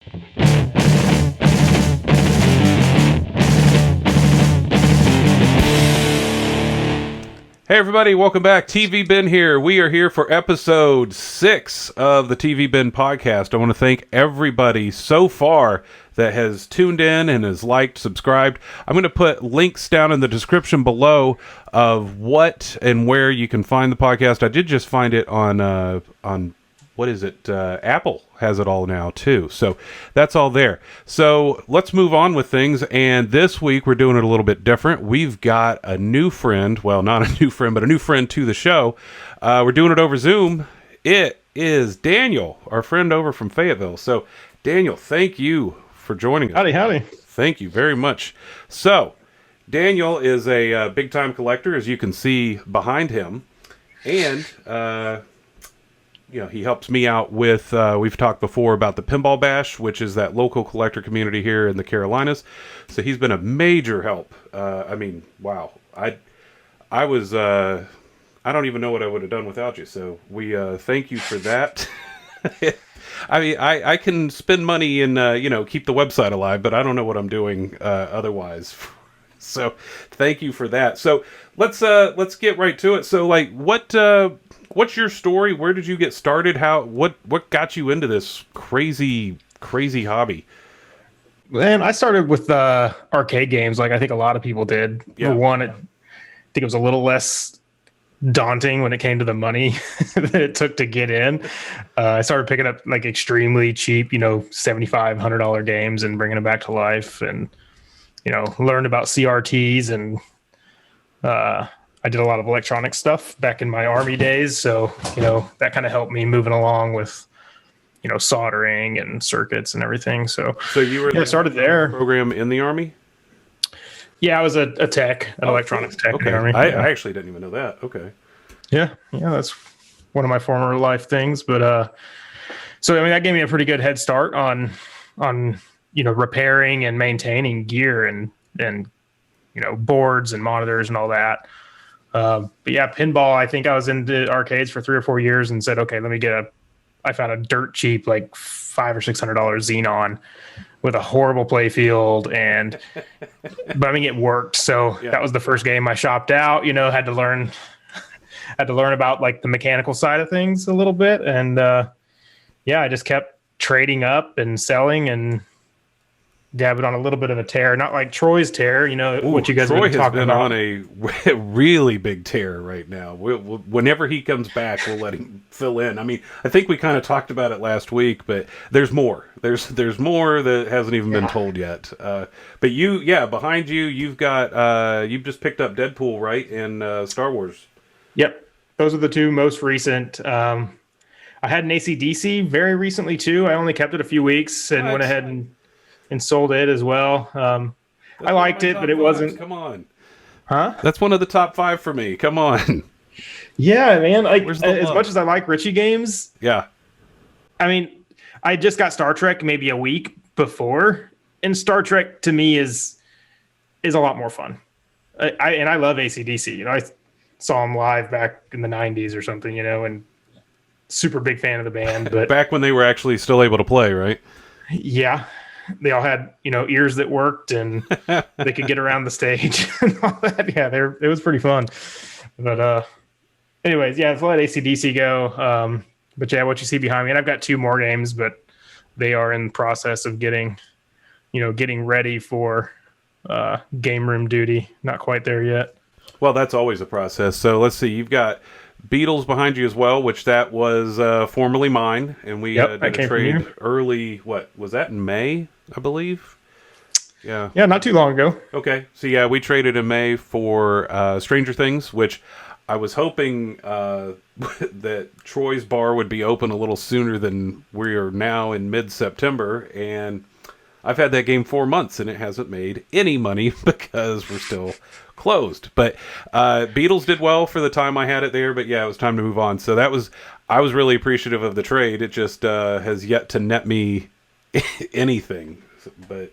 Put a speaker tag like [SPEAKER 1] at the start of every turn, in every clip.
[SPEAKER 1] Hey everybody, welcome back. TV Ben here. We are here for episode 6 of the TV Ben podcast. I want to thank everybody so far that has tuned in and has liked, subscribed. I'm going to put links down in the description below of what and where you can find the podcast. I did just find it on what is it? Apple has it all now too. So that's all there. So let's move on with things. And this week we're doing it a little bit different. We've got a new friend. Well, not a new friend, but a new friend to the show. We're doing it over Zoom. It is Daniel, our friend over from Fayetteville. So Daniel, thank you for joining us.
[SPEAKER 2] Howdy.
[SPEAKER 1] Thank you very much. So Daniel is a big time collector, as you can see behind him. And, he helps me out with, we've talked before about the Pinball Bash, which is that local collector community here in the Carolinas. So he's been a major help. Wow. I was, I don't even know what I would have done without you. So we thank you for that. I can spend money and, keep the website alive, but I don't know what I'm doing otherwise. So thank you for that. So let's get right to it. So what's your story? Where did you get started? What got you into this crazy hobby?
[SPEAKER 2] Man, I started with arcade games, like I think a lot of people did.
[SPEAKER 1] Yeah.
[SPEAKER 2] For one, I think it was a little less daunting when it came to the money that it took to get in. I started picking up like extremely cheap, $75, $100 games and bringing them back to life, and learned about CRTs, and I did a lot of electronic stuff back in my Army days. So, that kind of helped me moving along with, soldering and circuits and everything. So
[SPEAKER 1] you were
[SPEAKER 2] I started there.
[SPEAKER 1] Program in the Army?
[SPEAKER 2] Yeah, I was a tech, an electronics tech in the Army.
[SPEAKER 1] I actually didn't even know that. Okay.
[SPEAKER 2] Yeah, that's one of my former life things. But that gave me a pretty good head start on repairing and maintaining gear and boards and monitors and all that. But yeah, pinball, I think I was into arcades for 3 or 4 years and said, okay, I found a dirt cheap, like $500 or $600 Xenon with a horrible play field. But it worked. So That was the first game I shopped out, had to learn about like the mechanical side of things a little bit. And I just kept trading up and selling and dabbing on a little bit of a tear, not like Troy's tear, what you guys
[SPEAKER 1] Troy
[SPEAKER 2] have been talking about.
[SPEAKER 1] on a really big tear right now. Whenever he comes back, we'll let him fill in. I think we kind of talked about it last week, but there's more. There's more that hasn't even been told yet. But behind you, you've got you've just picked up Deadpool, right, and Star Wars.
[SPEAKER 2] Yep, those are the two most recent. I had an AC/DC very recently too. I only kept it a few weeks and went ahead and sold it as well. I liked it, but it wasn't.
[SPEAKER 1] Come on.
[SPEAKER 2] Huh?
[SPEAKER 1] That's one of the top 5 for me. Come on.
[SPEAKER 2] Yeah, man. As much as I like Richie games.
[SPEAKER 1] Yeah.
[SPEAKER 2] I just got Star Trek maybe a week before, and Star Trek to me is a lot more fun. I love AC/DC. I saw them live back in the 90s or something, and super big fan of the band. But
[SPEAKER 1] back when they were actually still able to play, right?
[SPEAKER 2] Yeah. They all had, ears that worked, and they could get around the stage and all that. Yeah, it was pretty fun. But anyways, so let AC/DC go. But yeah, what you see behind me, and I've got 2 more games, but they are in the process of getting ready for game room duty. Not quite there yet.
[SPEAKER 1] Well, that's always a process. So let's see. You've got Beatles behind you as well, which that was formerly mine, and we did a trade early. What was that, in May, I believe? Yeah,
[SPEAKER 2] not too long ago.
[SPEAKER 1] Okay, so we traded in May for Stranger Things, which I was hoping that Troy's bar would be open a little sooner than we are now in mid-September, and I've had that game 4 months and it hasn't made any money because we're still closed. But Beatles did well for the time I had it there, but it was time to move on. So I was really appreciative of the trade. It just has yet to net me anything. But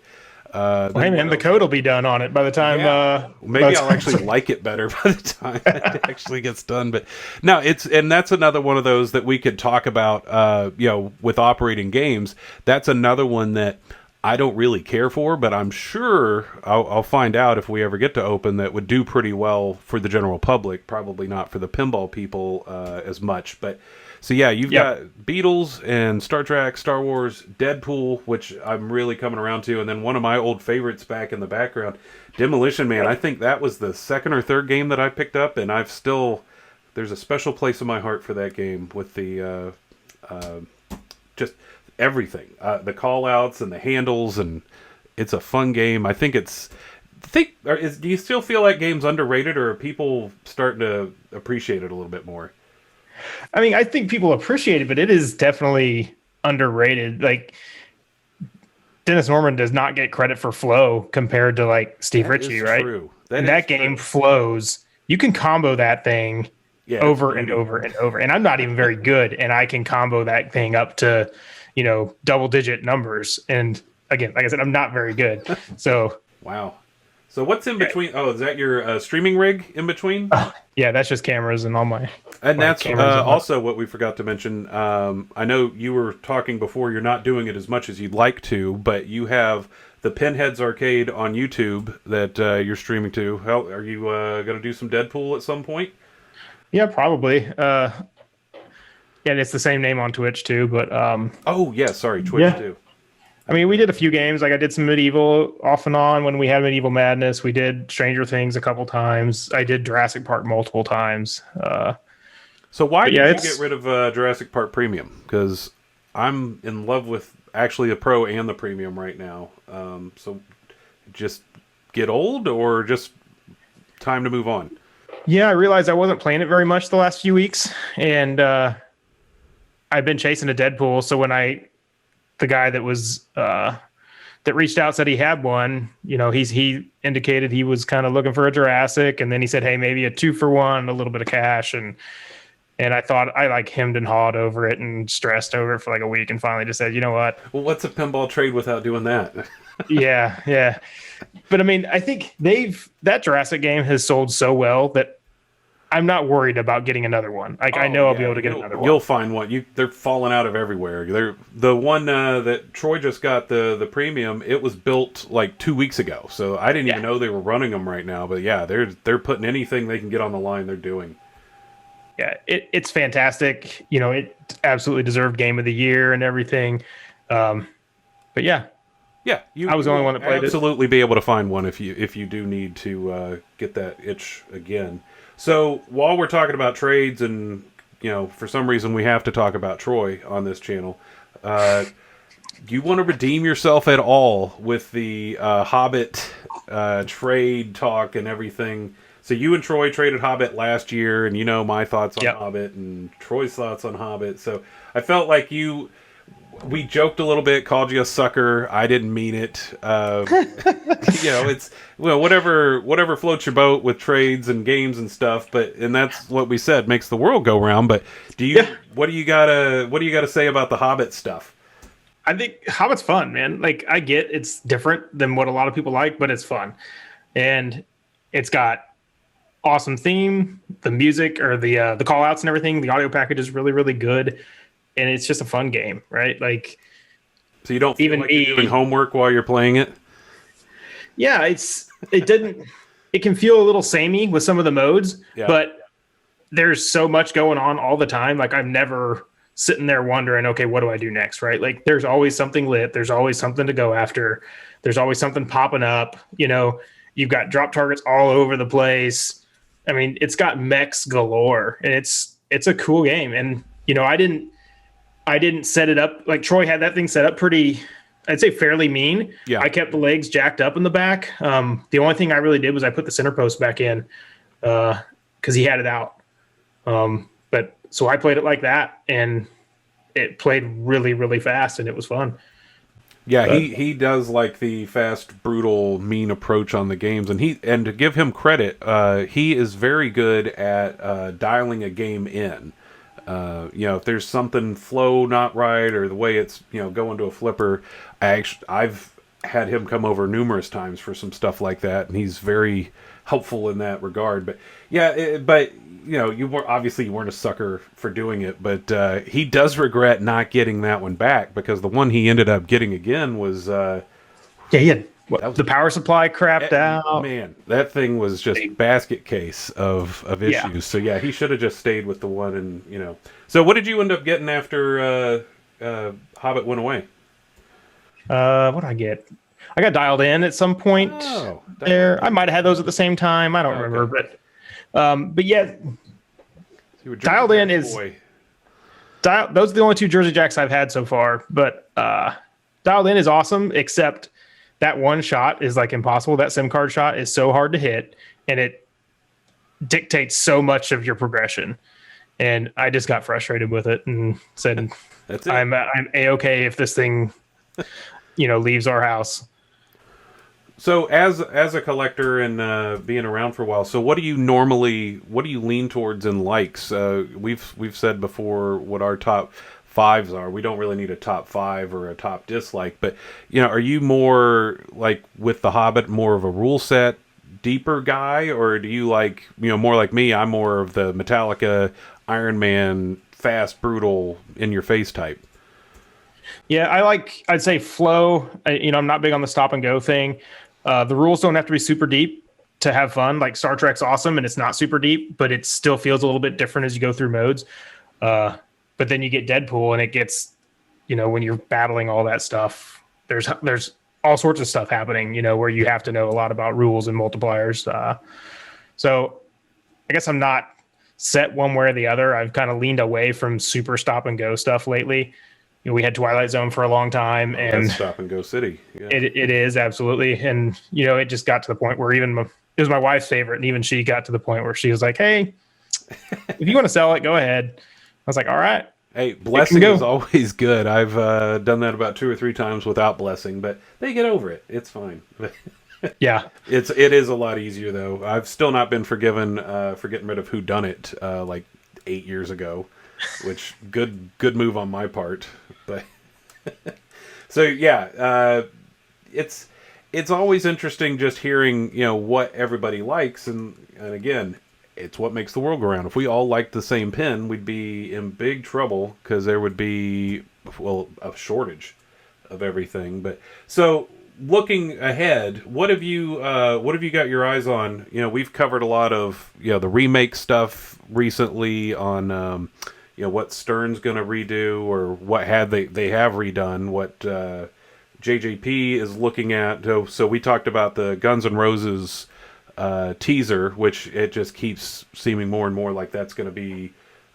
[SPEAKER 2] Well, hey man, the code will be done on it by the time.
[SPEAKER 1] Maybe I'll actually like it better by the time it actually gets done. But no, and that's another one of those that we could talk about. With operating games, that's another one that I don't really care for, but I'm sure I'll find out if we ever get to open that would do pretty well for the general public. Probably not for the pinball people as much, but. So yeah, you've got Beatles and Star Trek, Star Wars, Deadpool, which I'm really coming around to, and then one of my old favorites back in the background, Demolition Man. I think that was the second or third game that I picked up, and there's a special place in my heart for that game with the just everything, the call outs and the handles, and it's a fun game. I think do you still feel like game's underrated, or are people starting to appreciate it a little bit more?
[SPEAKER 2] I mean, I think people appreciate it, but it is definitely underrated. Like, Dennis Norman does not get credit for flow compared to like Steve Ritchie, right?
[SPEAKER 1] True.
[SPEAKER 2] That game flows. You can combo that thing over and over and over. And I'm not even very good, and I can combo that thing up to, double-digit numbers. And again, like I said, I'm not very good. So
[SPEAKER 1] wow. So what's in between? Oh, is that your streaming rig in between?
[SPEAKER 2] Yeah, that's just cameras and all my.
[SPEAKER 1] And that's also what we forgot to mention. I know you were talking before. You're not doing it as much as you'd like to, but you have the Pinheads Arcade on YouTube that you're streaming to. How are you going to do some Deadpool at some point?
[SPEAKER 2] Yeah, probably. Yeah, it's the same name on Twitch too. But
[SPEAKER 1] oh yeah, sorry, Twitch too.
[SPEAKER 2] I mean, we did a few games. Like I did some Medieval off and on when we had Medieval Madness. We did Stranger Things a couple times. I did Jurassic Park multiple times.
[SPEAKER 1] So why did you get rid of Jurassic Park Premium? Because I'm in love with actually the Pro and the Premium right now. So just get old, or just time to move on?
[SPEAKER 2] Yeah, I realized I wasn't playing it very much the last few weeks, and I've been chasing a Deadpool. So when the guy that was that reached out said he had one, he indicated he was kind of looking for a Jurassic, and then he said, hey, maybe a 2-for-1, a little bit of cash, and I thought I like hemmed and hawed over it and stressed over it for like a week, and finally just said, you know what?
[SPEAKER 1] Well, what's a pinball trade without doing that?
[SPEAKER 2] yeah. But I mean, I think that Jurassic game has sold so well that I'm not worried about getting another one. Like I know I'll be able to get another one.
[SPEAKER 1] You'll find one. They're falling out of everywhere. They're the one that Troy just got, the Premium. It was built like 2 weeks ago, so I didn't even know they were running them right now. But yeah, they're putting anything they can get on the line. They're doing.
[SPEAKER 2] Yeah, it's fantastic. It absolutely deserved Game of the Year and everything. But yeah.
[SPEAKER 1] Yeah,
[SPEAKER 2] I was the only one that played it.
[SPEAKER 1] Absolutely be able to find one if you do need to get that itch again. So while we're talking about trades, and for some reason we have to talk about Troy on this channel, do you want to redeem yourself at all with the Hobbit trade talk and everything? So you and Troy traded Hobbit last year, and my thoughts on Hobbit and Troy's thoughts on Hobbit. So I felt like we joked a little bit, called you a sucker. I didn't mean it. It's whatever floats your boat with trades and games and stuff. And that's what we said makes the world go round. But what do you gotta say about the Hobbit stuff?
[SPEAKER 2] I think Hobbit's fun, man. Like I get it's different than what a lot of people like, but it's fun, and it's got awesome theme. The music or the call outs and everything. The audio package is really, really good. And it's just a fun game, right? Like,
[SPEAKER 1] so you don't feel like you're doing homework while you're playing it?
[SPEAKER 2] Yeah, it can feel a little samey with some of the modes, but there's so much going on all the time. Like I'm never sitting there wondering, okay, what do I do next, right? Like there's always something lit. There's always something to go after. There's always something popping up. You've got drop targets all over the place. I mean, it's got mechs galore, and it's a cool game. And I didn't set it up like Troy had that thing set up pretty, I'd say fairly mean. Yeah. I kept the legs jacked up in the back. The only thing I really did was I put the center post back in because he had it out. But so I played it like that, and it played really, really fast, and it was fun.
[SPEAKER 1] Yeah, he does like the fast, brutal, mean approach on the games, and to give him credit, he is very good at dialing a game in. If there's something flow not right or the way it's going to a flipper, I've had him come over numerous times for some stuff like that, and he's very helpful in that regard. But yeah, but you weren't a sucker for doing it, but he does regret not getting that one back, because the one he ended up getting again was
[SPEAKER 2] he had the power supply crapped out.
[SPEAKER 1] Man, that thing was just basket case of issues. Yeah. So yeah, he should have just stayed with the one, and So what did you end up getting after Hobbit went away?
[SPEAKER 2] What did I get? I got dialed in at some point there. I might have had those at the same time. I don't remember, but yeah, dialed in is those are the only two Jersey Jacks I've had so far. But dialed in is awesome, except that one shot is like impossible. That SIM card shot is so hard to hit, and it dictates so much of your progression. And I just got frustrated with it and said, "That's it. I'm A-okay if this thing, leaves our house."
[SPEAKER 1] So as a collector and being around for a while, so what do you lean towards in likes? We've said before what our top fives are. We don't really need a top 5 or a top dislike, but are you more like with the Hobbit, more of a rule set, deeper guy, or do you like more like me? I'm more of the Metallica, Iron Man, fast, brutal, in your face type.
[SPEAKER 2] Yeah, I'd say flow. I'm not big on the stop and go thing. The rules don't have to be super deep to have fun. Like Star Trek's awesome and it's not super deep, but it still feels a little bit different as you go through modes. But then you get Deadpool and it gets, when you're battling all that stuff, there's all sorts of stuff happening, where you have to know a lot about rules and multipliers. So I guess I'm not set one way or the other. I've kind of leaned away from super stop and go stuff lately. We had Twilight Zone for a long time, and
[SPEAKER 1] stop and go city. Yeah.
[SPEAKER 2] It is absolutely, and it just got to the point where it was my wife's favorite, and even she got to the point where she was like, "Hey, if you want to sell it, go ahead." I was like, "All right."
[SPEAKER 1] Hey, blessing is always good. I've done that about 2 or 3 times without blessing, but they get over it. It's fine.
[SPEAKER 2] Yeah,
[SPEAKER 1] it is a lot easier though. I've still not been forgiven for getting rid of Whodunit like 8 years ago, which good move on my part. But so yeah, it's always interesting just hearing what everybody likes, and again, it's what makes the world go round. If we all liked the same pen, we'd be in big trouble because there would be a shortage of everything. But so looking ahead, what have you got your eyes on? We've covered a lot of the remake stuff recently on what Stern's going to redo, or what they have redone, what JJP is looking at. So we talked about the Guns N' Roses teaser, which it just keeps seeming more and more like that's going to be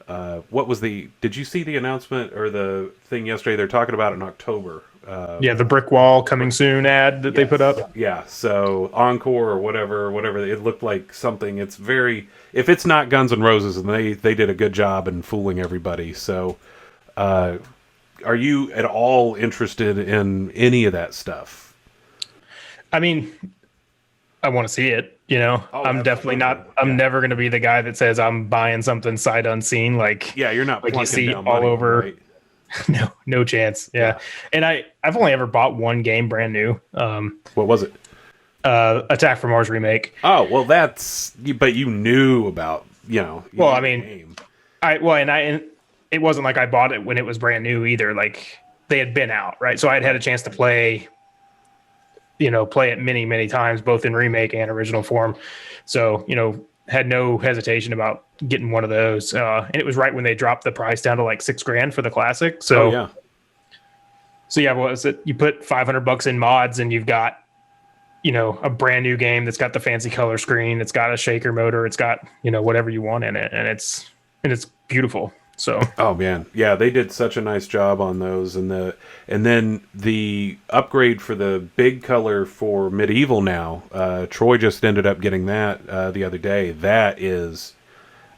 [SPEAKER 1] did you see the announcement or the thing yesterday? They're talking about it in October.
[SPEAKER 2] The brick wall coming soon ad that they put up.
[SPEAKER 1] Yeah, so Encore or whatever, it looked like something. It's if it's not Guns N' Roses, and they did a good job in fooling everybody. So are you at all interested in any of that stuff?
[SPEAKER 2] I mean, I want to see it. I'm definitely not. I'm never going to be the guy that says I'm buying something sight unseen. Like,
[SPEAKER 1] you're not
[SPEAKER 2] like you see
[SPEAKER 1] down
[SPEAKER 2] all
[SPEAKER 1] money,
[SPEAKER 2] over.
[SPEAKER 1] Right?
[SPEAKER 2] No chance. Yeah. And I've only ever bought one game brand new.
[SPEAKER 1] What was it?
[SPEAKER 2] Attack from Mars remake.
[SPEAKER 1] Oh well, but you knew about
[SPEAKER 2] Well, I mean, game. And it wasn't like I bought it when it was brand new either. Like they had been out, right? So I'd had a chance to play it many, many times, both in remake and original form. So, had no hesitation about getting one of those. And it was right when they dropped the price down to like $6,000 for the classic. So, what is it? You put $500 in mods and you've got, a brand new game that's got the fancy color screen. It's got a shaker motor. It's got, whatever you want in it. And it's beautiful. So,
[SPEAKER 1] oh man, yeah, they did such a nice job on those, and then the upgrade for the big color for Medieval now. Troy just ended up getting that the other day. That is,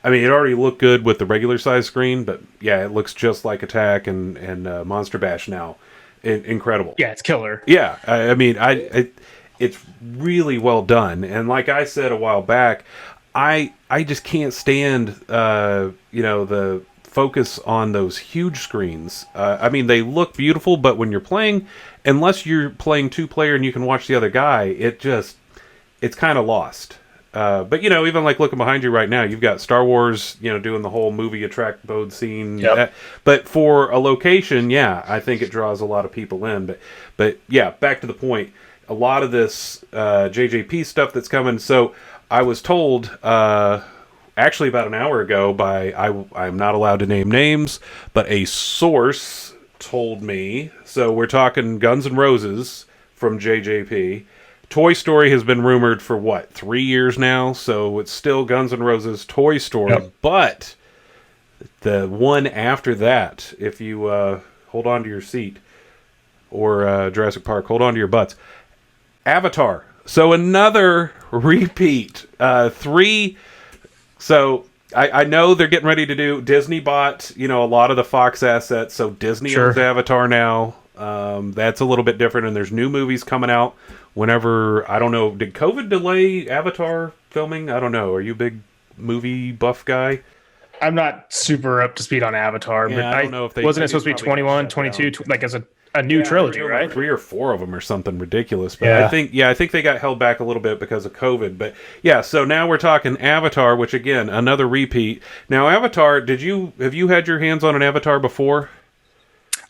[SPEAKER 1] I mean, it already looked good with the regular size screen, but yeah, it looks just like Attack and Monster Bash now. Incredible.
[SPEAKER 2] Yeah, it's killer.
[SPEAKER 1] Yeah, I mean, it's really well done, and like I said a while back, I just can't stand the focus on those huge screens. I mean, they look beautiful, but when you're playing, unless you're playing 2-player and you can watch the other guy, it's kind of lost. But even like looking behind you right now, you've got Star Wars, doing the whole movie attract mode scene.
[SPEAKER 2] Yep.
[SPEAKER 1] But for a location, I think it draws a lot of people in. But yeah, back to the point. A lot of this JJP stuff that's coming. So I was told, actually about an hour ago, I'm not allowed to name names, but a source told me. So we're talking Guns N' Roses from JJP. Toy Story has been rumored for 3 years now, so it's still Guns N' Roses Toy Story. Yep. But the one after that, if you hold on to your seat, or Jurassic Park, hold on to your butts, Avatar. So another repeat. 3. So I know they're getting ready to do. Disney bought a lot of the Fox assets, so Disney owns Avatar now. That's a little bit different, and there's new movies coming out. Whenever, I don't know, did COVID delay Avatar filming? I don't know. Are you a big movie buff guy?
[SPEAKER 2] I'm not super up to speed on Avatar, but
[SPEAKER 1] I don't know if they
[SPEAKER 2] wasn't it supposed to be 21, 22, like as a new trilogy, right?
[SPEAKER 1] Like 3 or 4 of them or something ridiculous. But I think they got held back a little bit because of COVID. But yeah, so now we're talking Avatar, which again, another repeat. Now Avatar, have you had your hands on an Avatar before?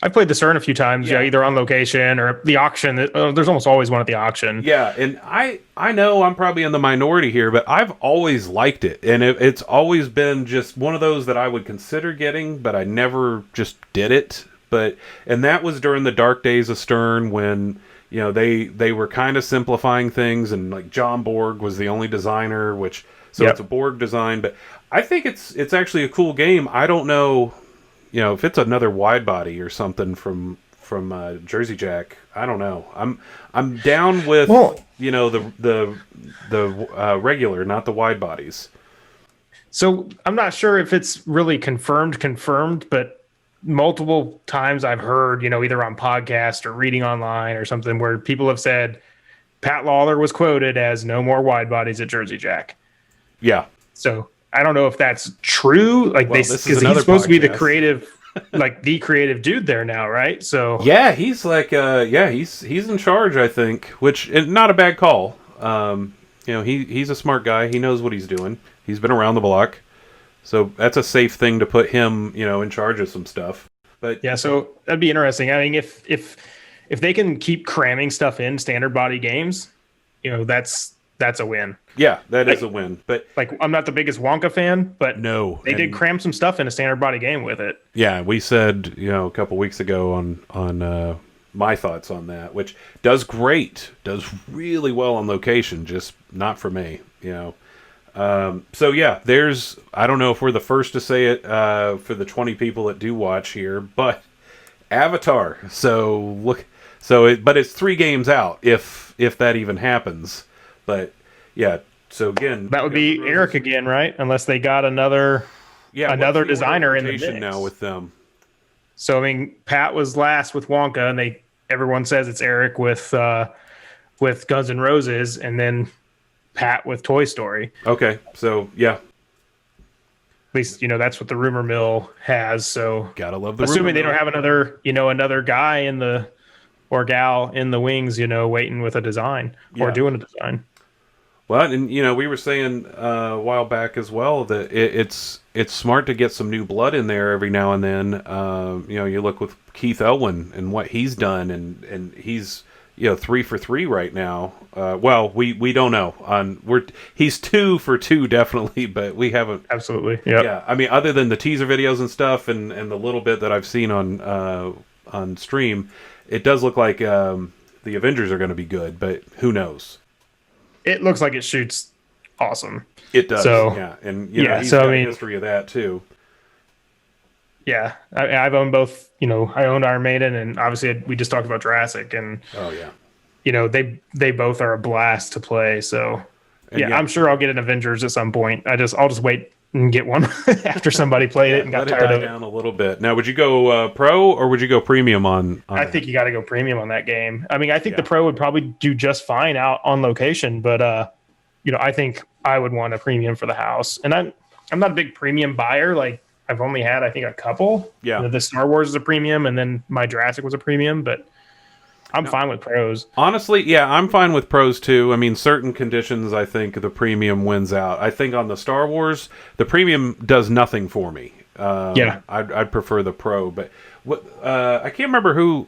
[SPEAKER 2] I played the CERN a few times, either on location or the auction. There's almost always one at the auction.
[SPEAKER 1] Yeah, and I know I'm probably in the minority here, but I've always liked it. And it's always been just one of those that I would consider getting, but I never just did it. And that was during the dark days of Stern when, they were kind of simplifying things, and like John Borg was the only designer, it's a Borg design. But I think it's actually a cool game. I don't know... if it's another wide body or something from Jersey Jack, I don't know. I'm down with the regular, not the wide bodies.
[SPEAKER 2] So I'm not sure if it's really confirmed, but multiple times I've heard, either on podcast or reading online or something, where people have said Pat Lawler was quoted as "no more wide bodies at Jersey Jack."
[SPEAKER 1] Yeah.
[SPEAKER 2] So I don't know if that's true. Like because he's supposed to be the creative, the creative dude there now, right? So
[SPEAKER 1] yeah, he's like, he's in charge, I think. Which not a bad call. He's a smart guy. He knows what he's doing. He's been around the block, so that's a safe thing to put him, in charge of some stuff. But
[SPEAKER 2] yeah, so that'd be interesting. I mean, if they can keep cramming stuff in standard body games, that's a win.
[SPEAKER 1] Yeah, that is a win. But
[SPEAKER 2] I'm not the biggest Wonka fan, but
[SPEAKER 1] no,
[SPEAKER 2] they did cram some stuff in a standard body game with it.
[SPEAKER 1] Yeah, we said a couple weeks ago on my thoughts on that, which does really well on location, just not for me. So yeah, I don't know if we're the first to say it for the 20 people that do watch here, but Avatar. But it's 3 games out if that even happens. But yeah, so again,
[SPEAKER 2] that would be Eric again, right? Unless they got another designer in the mix
[SPEAKER 1] now with them.
[SPEAKER 2] So I mean, Pat was last with Wonka, and everyone says it's Eric with Guns N' Roses, and then Pat with Toy Story.
[SPEAKER 1] Okay, so yeah,
[SPEAKER 2] at least that's what the rumor mill has. So
[SPEAKER 1] gotta love the
[SPEAKER 2] assuming they don't have another guy or gal in the wings, waiting with a design or doing a design.
[SPEAKER 1] Well, and we were saying a while back as well that it's smart to get some new blood in there every now and then. You look with Keith Elwin and what he's done, and he's 3 for 3 right now. Well, we don't know. He's 2 for 2 definitely, but we haven't
[SPEAKER 2] absolutely. Yep.
[SPEAKER 1] Yeah, I mean, other than the teaser videos and stuff, and the little bit that I've seen on stream, it does look like the Avengers are going to be good, but who knows?
[SPEAKER 2] It looks like it shoots awesome.
[SPEAKER 1] It does.
[SPEAKER 2] So,
[SPEAKER 1] yeah, and he's got a history of that too.
[SPEAKER 2] Yeah, I've owned both. I owned Iron Maiden, and obviously we just talked about Jurassic, and
[SPEAKER 1] oh yeah,
[SPEAKER 2] they both are a blast to play. So yeah, I'm sure I'll get an Avengers at some point. I'll just wait and get one after somebody played it and got tired of it.
[SPEAKER 1] Down a little bit. Now, would you go pro or would you go premium on
[SPEAKER 2] I think you got to go premium on that game. I mean, I think the pro would probably do just fine out on location, but I think I would want a premium for the house. And I'm not a big premium buyer. Like I've only had, I think, a couple.
[SPEAKER 1] Yeah.
[SPEAKER 2] The Star Wars is a premium, and then my Jurassic was a premium, but I'm fine with pros.
[SPEAKER 1] Honestly, yeah, I'm fine with pros too. I mean, certain conditions, I think the premium wins out. I think on the Star Wars, the premium does nothing for me. I'd prefer the pro, but I can't remember who.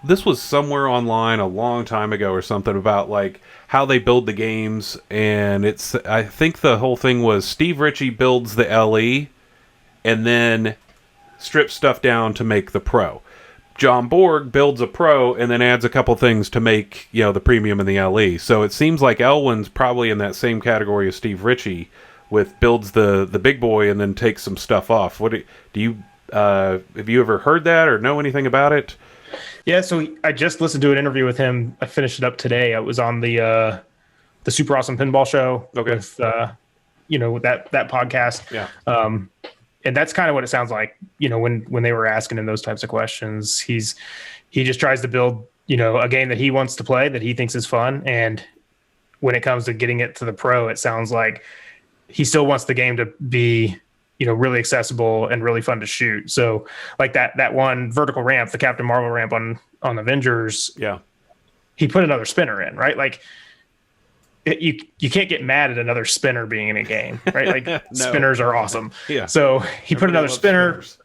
[SPEAKER 1] This was somewhere online a long time ago or something about like how they build the games, and I think the whole thing was Steve Ritchie builds the LE and then strips stuff down to make the pro. John Borg builds a pro and then adds a couple things to make, the premium and the LE. So it seems like Elwyn's probably in that same category as Steve Ritchie, with builds the big boy and then takes some stuff off. What do you have you ever heard that or know anything about it?
[SPEAKER 2] Yeah, so I just listened to an interview with him. I finished it up today. It was on the Super Awesome Pinball Show.
[SPEAKER 1] Okay.
[SPEAKER 2] With with that podcast.
[SPEAKER 1] Yeah.
[SPEAKER 2] And that's kind of what it sounds like, when they were asking him those types of questions. He just tries to build, a game that he wants to play, that he thinks is fun. And when it comes to getting it to the pro, it sounds like he still wants the game to be, really accessible and really fun to shoot. So like that one vertical ramp, the Captain Marvel ramp on Avengers.
[SPEAKER 1] Yeah.
[SPEAKER 2] He put another spinner in, right? Like you can't get mad at another spinner being in a game, right? Like
[SPEAKER 1] No.
[SPEAKER 2] Spinners are awesome.
[SPEAKER 1] Yeah.
[SPEAKER 2] So he put another spinner,
[SPEAKER 1] spinners.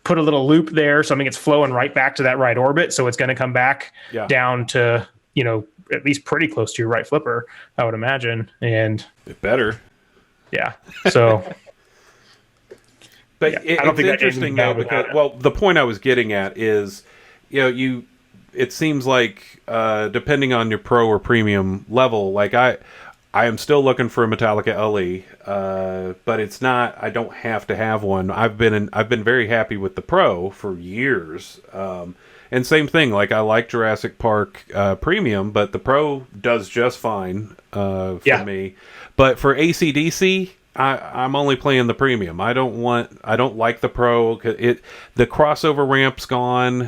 [SPEAKER 2] put a little loop there. So I mean, it's flowing right back to that right orbit. So it's going to come back down to, at least pretty close to your right flipper, I would imagine. And
[SPEAKER 1] It better.
[SPEAKER 2] yeah. So
[SPEAKER 1] But
[SPEAKER 2] I don't
[SPEAKER 1] it's
[SPEAKER 2] think that
[SPEAKER 1] interesting
[SPEAKER 2] game's
[SPEAKER 1] though,
[SPEAKER 2] bad
[SPEAKER 1] because
[SPEAKER 2] without it.
[SPEAKER 1] the point I was getting at is, it seems like depending on your pro or premium level, like I am still looking for a Metallica LE, but it's not. I don't have to have one. I've been very happy with the pro for years, and same thing. Like I like Jurassic Park premium, but the pro does just fine for me. But for ACDC, I'm only playing the premium. I don't like the pro. The crossover ramp's gone.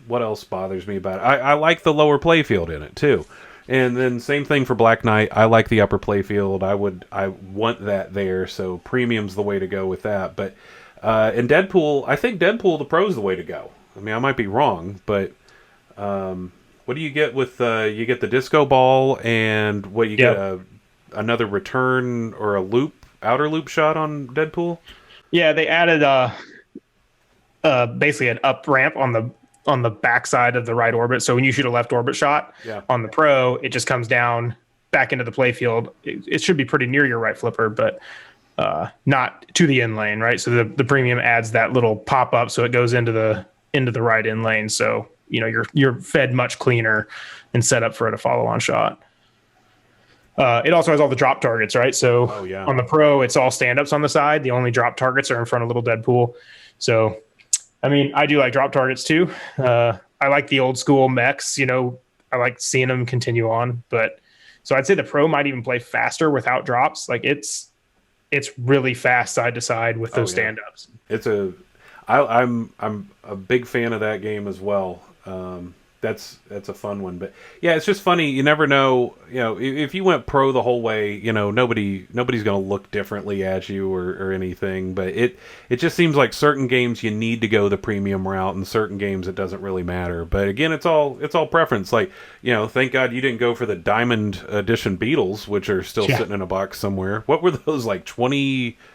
[SPEAKER 1] What else bothers me about it? I like the lower playfield in it too. And then same thing for Black Knight. I like the upper playfield. I want that there. So premium's the way to go with that. But in Deadpool, I think Deadpool the pro's the way to go. I mean, I might be wrong, but what do you get with you get the disco ball and what you get another return or a loop, outer loop shot on Deadpool?
[SPEAKER 2] Yeah, they added basically an up ramp on the backside of the right orbit. So when you shoot a left orbit shot on the pro, it just comes down back into the playfield. It should be pretty near your right flipper, but not to the in lane, right? So the premium adds that little pop up, so it goes into the right in lane. So you're fed much cleaner and set up for a follow on shot. It also has all the drop targets, right? So on the pro, it's all stand-ups on the side. The only drop targets are in front of little Deadpool. So, I mean, I do like drop targets too. I like the old school mechs, I like seeing them continue on. But so I'd say the pro might even play faster without drops. Like it's really fast side to side with those stand-ups.
[SPEAKER 1] I'm a big fan of that game as well. That's a fun one, but yeah, it's just funny. You never know, if you went pro the whole way, nobody's going to look differently at you or anything, but it just seems like certain games you need to go the premium route, and certain games it doesn't really matter. But again, it's all preference. Like, thank God you didn't go for the Diamond Edition Beatles, which are still sitting in a box somewhere. What were those, like 25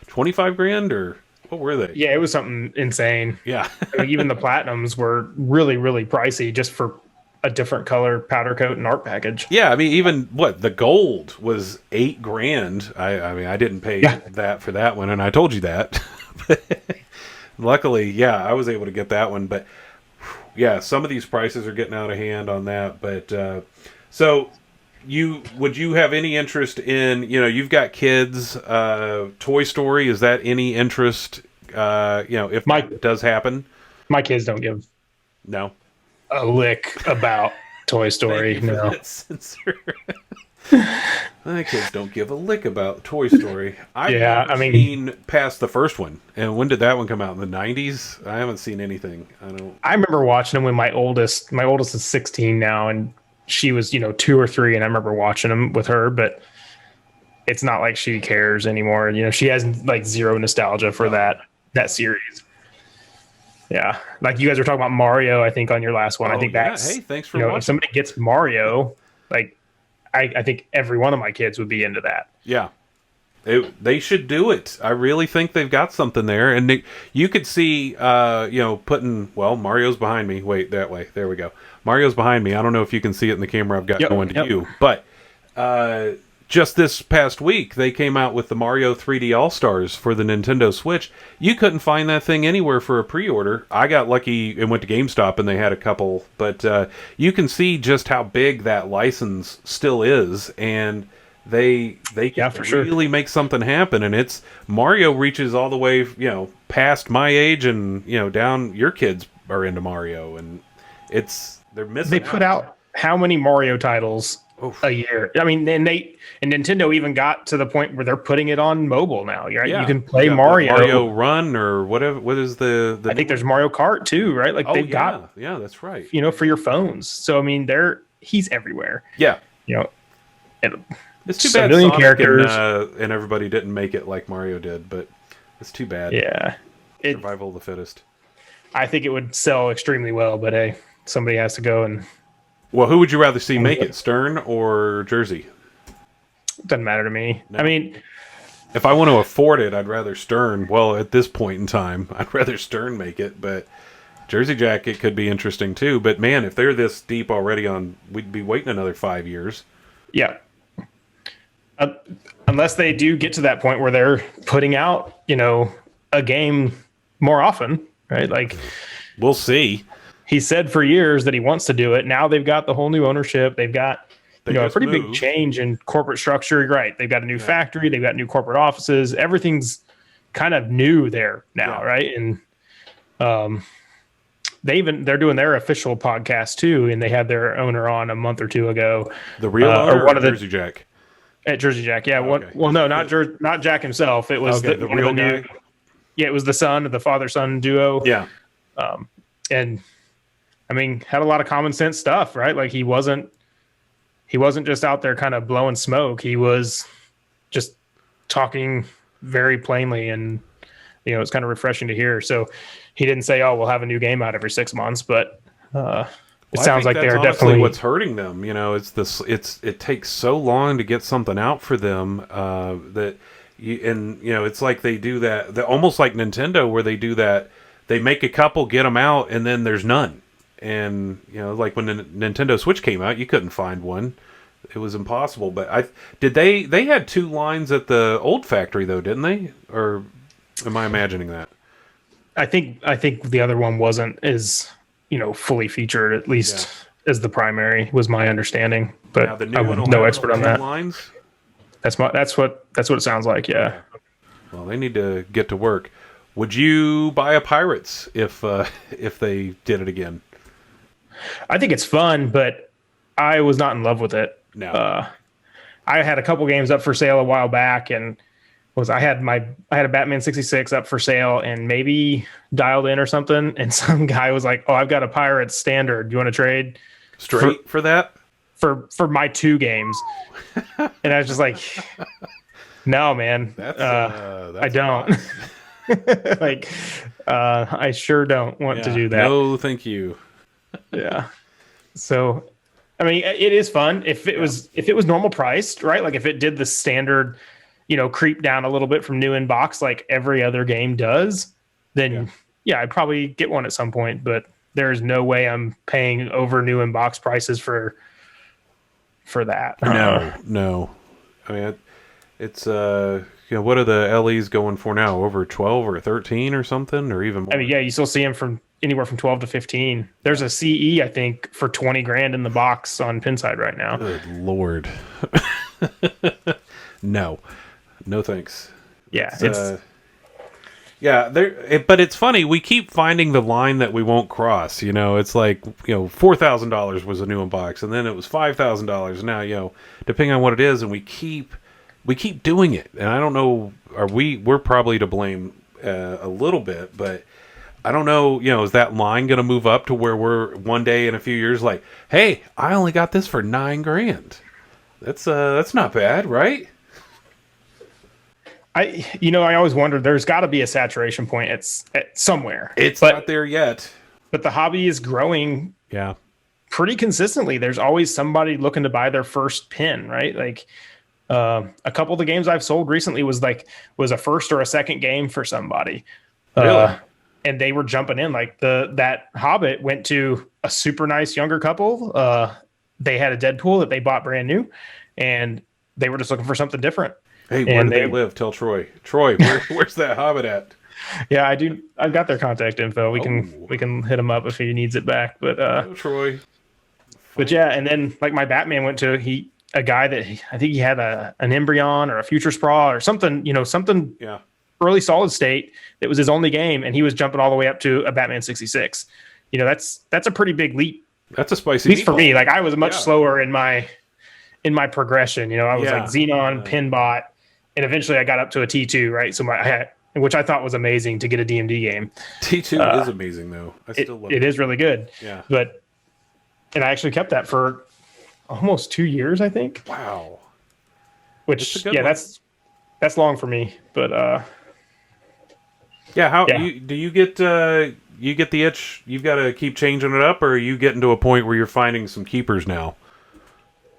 [SPEAKER 1] grand or what were they?
[SPEAKER 2] Yeah, it was something insane.
[SPEAKER 1] Yeah.
[SPEAKER 2] I mean, even the platinums were really, really pricey just for a different color powder coat and art package.
[SPEAKER 1] Yeah, I mean, even the gold was $8 grand. I mean, I didn't pay that for that one, and I told you that. Luckily, I was able to get that one. But yeah, some of these prices are getting out of hand on that. But so would you have any interest in, you've got kids, Toy Story, is that any interest, if it does happen?
[SPEAKER 2] My kids don't give a lick about Toy Story. No.
[SPEAKER 1] My kids don't give a lick about Toy Story. I've seen past the first one. And when did that one come out? In the 90s? I haven't seen anything.
[SPEAKER 2] I remember watching them when my oldest is 16 now, and she was, 2 or 3, and I remember watching them with her, but it's not like she cares anymore. She has like zero nostalgia for that. that series. Yeah, like you guys were talking about Mario, I think on your last one. I think that's
[SPEAKER 1] Hey, thanks for
[SPEAKER 2] if
[SPEAKER 1] watching.
[SPEAKER 2] somebody gets Mario, like I think every one of my kids would be into that.
[SPEAKER 1] Yeah. They should do it. I really think they've got something there, and you could see, putting. Well, Mario's behind me. Wait, that way. There we go. Mario's behind me. I don't know if you can see it in the camera I've got going to you, but just this past week they came out with the Mario 3D All Stars for the Nintendo Switch. You couldn't find that thing anywhere for a pre-order. I got lucky and went to GameStop and they had a couple, but you can see just how big that license still is, and they can really make something happen. And it's Mario reaches all the way past my age, and down your kids are into Mario, and they're missing.
[SPEAKER 2] They put out how many Mario titles a year? I mean, and Nintendo even got to the point where they're putting it on mobile now. Right? Yeah. You can play Mario
[SPEAKER 1] Run or whatever. What is the
[SPEAKER 2] I think there's Mario Kart too, right? Like they've got
[SPEAKER 1] that's right.
[SPEAKER 2] For your phones. So I mean, he's everywhere.
[SPEAKER 1] Yeah. It's too bad
[SPEAKER 2] million
[SPEAKER 1] Sonic
[SPEAKER 2] characters
[SPEAKER 1] and everybody didn't make it like Mario did, but it's too bad.
[SPEAKER 2] Yeah.
[SPEAKER 1] Survival of the fittest.
[SPEAKER 2] I think it would sell extremely well, but hey, somebody has to go and...
[SPEAKER 1] Well, who would you rather see make it, Stern or Jersey?
[SPEAKER 2] Doesn't matter to me. No. I mean...
[SPEAKER 1] If I want to afford it, I'd rather Stern. Well, at this point in time, I'd rather Stern make it, but Jersey Jacket could be interesting too. But man, if they're this deep already we'd be waiting another 5 years.
[SPEAKER 2] Yeah. Unless they do get to that point where they're putting out, a game more often, right? Like,
[SPEAKER 1] we'll see.
[SPEAKER 2] He said for years that he wants to do it. Now they've got the whole new ownership. They've got a pretty big change in corporate structure. Right? They've got a new factory. They've got new corporate offices. Everything's kind of new there now, right? And they're doing their official podcast too, and they had their owner on a month or two ago.
[SPEAKER 1] The real owner, or one of the Jersey Jack.
[SPEAKER 2] At Jersey Jack, yeah. Okay. Well, no, not Jack himself. It was the real guy. Yeah, it was the son of the father-son duo.
[SPEAKER 1] Yeah.
[SPEAKER 2] And I mean, had a lot of common sense stuff, right? Like he wasn't just out there kind of blowing smoke. He was just talking very plainly, and it's kind of refreshing to hear. So he didn't say, "Oh, we'll have a new game out every 6 months," but it sounds like they're definitely
[SPEAKER 1] what's hurting them. It takes so long to get something out for them it's like they do that. Almost like Nintendo, where they do that. They make a couple, get them out, and then there's none. And like when the Nintendo Switch came out, you couldn't find one. It was impossible. But they had 2 lines at the old factory though, didn't they? Or am I imagining that?
[SPEAKER 2] I think the other one wasn't as fully featured, at least as the primary, was my understanding. But I'm no expert on that.
[SPEAKER 1] Lines?
[SPEAKER 2] That's what it sounds like. Yeah.
[SPEAKER 1] Well, they need to get to work. Would you buy a Pirates if they did it again?
[SPEAKER 2] I think it's fun, but I was not in love with it.
[SPEAKER 1] No.
[SPEAKER 2] I had a couple games up for sale a while back, and I had a Batman 66 up for sale and maybe dialed in or something, and some guy was like, "Oh, I've got a Pirates standard. Do you want to trade
[SPEAKER 1] straight for that?"
[SPEAKER 2] For my 2 games. And I was just like, "No, man.
[SPEAKER 1] That's
[SPEAKER 2] I don't." Like I sure don't want to do that.
[SPEAKER 1] No, thank you.
[SPEAKER 2] Yeah. So I mean, it is fun if it was normal priced, right? Like if it did the standard, creep down a little bit from new in box like every other game does, then I'd probably get one at some point, but there's no way I'm paying over new in box prices for that.
[SPEAKER 1] No. I mean, it's what are the LEs going for now? Over 12 or 13 or something, or even more?
[SPEAKER 2] I mean, yeah, you still see them from anywhere from 12 to 15. There's a CE, I think, for $20,000 in the box on Pinside right now.
[SPEAKER 1] Good Lord. No, thanks.
[SPEAKER 2] Yeah,
[SPEAKER 1] but it's funny. We keep finding the line that we won't cross. It's like $4,000 was a new unbox, and then it was $5,000. Now depending on what it is, and we keep doing it. And I don't know. We're probably to blame a little bit, but I don't know. Is that line going to move up to where we're one day in a few years like, hey, I only got this for $9,000. That's not bad, right?
[SPEAKER 2] I always wondered there's got to be a saturation point at somewhere.
[SPEAKER 1] It's not there yet.
[SPEAKER 2] But the hobby is growing
[SPEAKER 1] Yeah.
[SPEAKER 2] pretty consistently. There's always somebody looking to buy their first pin, right? Like a couple of the games I've sold recently was a first or a second game for somebody.
[SPEAKER 1] Really?
[SPEAKER 2] And they were jumping in. Like that Hobbit went to a super nice younger couple. They had a Deadpool that they bought brand new, and they were just looking for something different.
[SPEAKER 1] Hey, where do they live? Tell Troy. Troy, where's that Hobbit at?
[SPEAKER 2] Yeah, I do. I've got their contact info. We can hit him up if he needs it back. But
[SPEAKER 1] Troy.
[SPEAKER 2] But yeah, and then like my Batman went to a guy that I think he had an Embryon or a Future Sprawl or something, something early solid state that was his only game, and he was jumping all the way up to a Batman 66. That's a pretty big leap.
[SPEAKER 1] That's a spicy.
[SPEAKER 2] At least for me. Like I was much slower in my progression. I was like Xenon, Pinbot, and eventually I got up to a T2, right? So which I thought was amazing to get a DMD game.
[SPEAKER 1] T2 is amazing though. I still love it.
[SPEAKER 2] It is really good.
[SPEAKER 1] Yeah.
[SPEAKER 2] And I actually kept that for almost 2 years, I think.
[SPEAKER 1] Wow.
[SPEAKER 2] Which that's long for me, but
[SPEAKER 1] do you get the itch? You've got to keep changing it up, or are you getting to a point where you're finding some keepers now?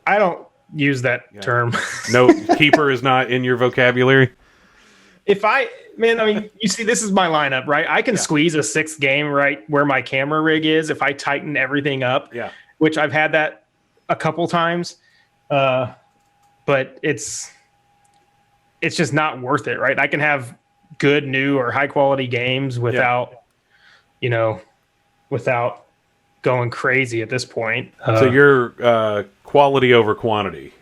[SPEAKER 2] I don't use that term.
[SPEAKER 1] No, keeper is not in your vocabulary.
[SPEAKER 2] You see, this is my lineup, right? I can squeeze a sixth game right where my camera rig is if I tighten everything up.
[SPEAKER 1] Yeah.
[SPEAKER 2] Which I've had that a couple times, but it's just not worth it, right? I can have good, new, or high quality games without going crazy at this point.
[SPEAKER 1] So you're quality over quantity.